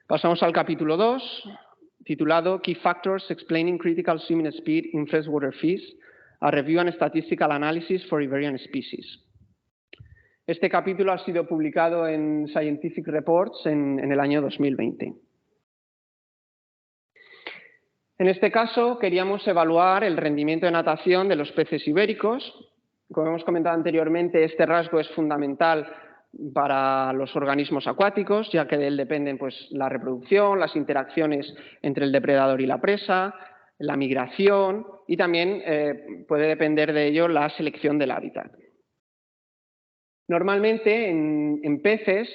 Pasamos al capítulo 2, titulado Key Factors Explaining Critical Swimming Speed in Freshwater Fish, a Review and Statistical Analysis for Iberian Species. Este capítulo ha sido publicado en Scientific Reports en el año 2020. En este caso, queríamos evaluar el rendimiento de natación de los peces ibéricos. Como hemos comentado anteriormente, este rasgo es fundamental para los organismos acuáticos, ya que de él dependen la reproducción, las interacciones entre el depredador y la presa, la migración y también puede depender de ello la selección del hábitat. Normalmente, en peces,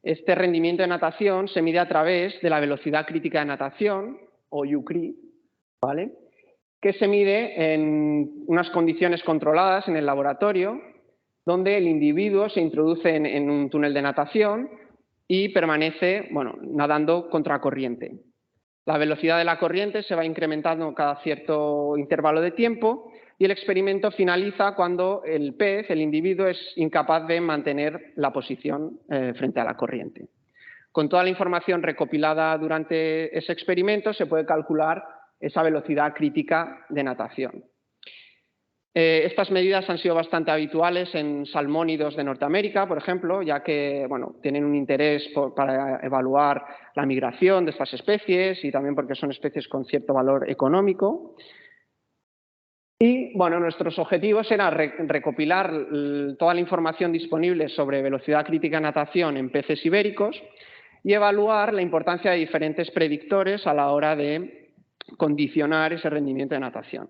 este rendimiento de natación se mide a través de la velocidad crítica de natación, o UCRI, ¿vale?, que se mide en unas condiciones controladas en el laboratorio, donde el individuo se introduce en un túnel de natación y permanece nadando contracorriente. La velocidad de la corriente se va incrementando cada cierto intervalo de tiempo y el experimento finaliza cuando el pez, el individuo, es incapaz de mantener la posición frente a la corriente. Con toda la información recopilada durante ese experimento se puede calcular esa velocidad crítica de natación. Estas medidas han sido bastante habituales en salmónidos de Norteamérica, por ejemplo, ya que tienen un interés para evaluar la migración de estas especies y también porque son especies con cierto valor económico. Y nuestros objetivos eran recopilar toda la información disponible sobre velocidad crítica de natación en peces ibéricos y evaluar la importancia de diferentes predictores a la hora de condicionar ese rendimiento de natación.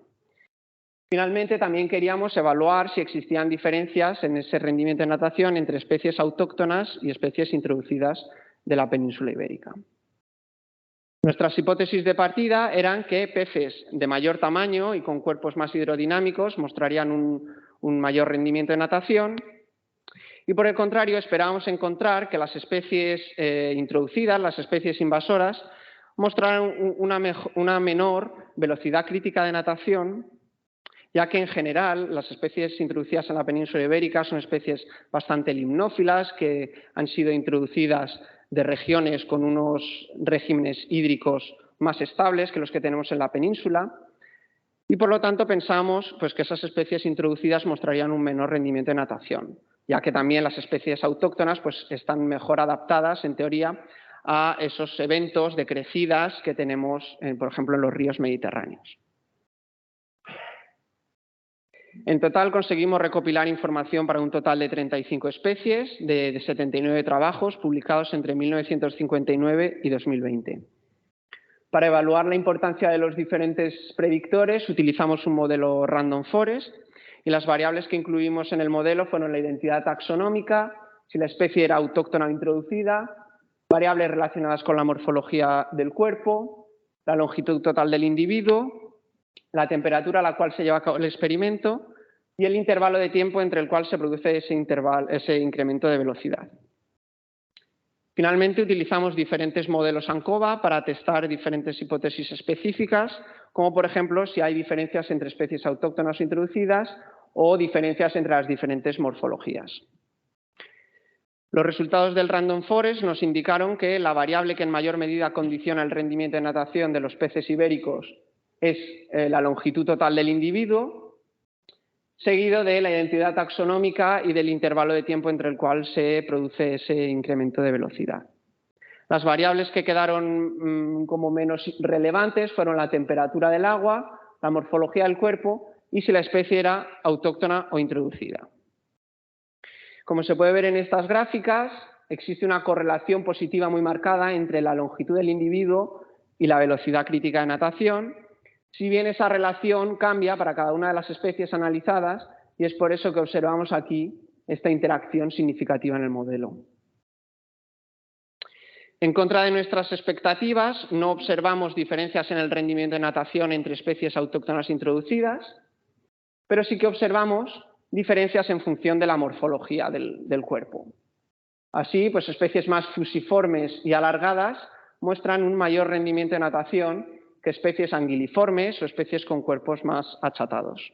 Finalmente, también queríamos evaluar si existían diferencias en ese rendimiento de natación entre especies autóctonas y especies introducidas de la península ibérica. Nuestras hipótesis de partida eran que peces de mayor tamaño y con cuerpos más hidrodinámicos mostrarían un mayor rendimiento de natación y, por el contrario, esperábamos encontrar que las especies introducidas, las especies invasoras, mostraran una menor velocidad crítica de natación, ya que en general las especies introducidas en la península ibérica son especies bastante limnófilas que han sido introducidas de regiones con unos regímenes hídricos más estables que los que tenemos en la península y por lo tanto pensamos que esas especies introducidas mostrarían un menor rendimiento de natación, ya que también las especies autóctonas están mejor adaptadas en teoría a esos eventos de crecidas que tenemos por ejemplo en los ríos mediterráneos. En total conseguimos recopilar información para un total de 35 especies de 79 trabajos publicados entre 1959 y 2020. Para evaluar la importancia de los diferentes predictores utilizamos un modelo Random Forest y las variables que incluimos en el modelo fueron la identidad taxonómica, si la especie era autóctona o introducida, variables relacionadas con la morfología del cuerpo, la longitud total del individuo, la temperatura a la cual se lleva a cabo el experimento y el intervalo de tiempo entre el cual se produce ese incremento de velocidad. Finalmente, utilizamos diferentes modelos ANCOVA para testar diferentes hipótesis específicas, como por ejemplo si hay diferencias entre especies autóctonas o introducidas o diferencias entre las diferentes morfologías. Los resultados del Random Forest nos indicaron que la variable que en mayor medida condiciona el rendimiento de natación de los peces ibéricos es la longitud total del individuo, seguido de la identidad taxonómica y del intervalo de tiempo entre el cual se produce ese incremento de velocidad. Las variables que quedaron como menos relevantes fueron la temperatura del agua, la morfología del cuerpo y si la especie era autóctona o introducida. Como se puede ver en estas gráficas, existe una correlación positiva muy marcada entre la longitud del individuo y la velocidad crítica de natación, si bien esa relación cambia para cada una de las especies analizadas y es por eso que observamos aquí esta interacción significativa en el modelo. En contra de nuestras expectativas, no observamos diferencias en el rendimiento de natación entre especies autóctonas introducidas, pero sí que observamos diferencias en función de la morfología del cuerpo. Así, especies más fusiformes y alargadas muestran un mayor rendimiento de natación que especies anguiliformes o especies con cuerpos más achatados.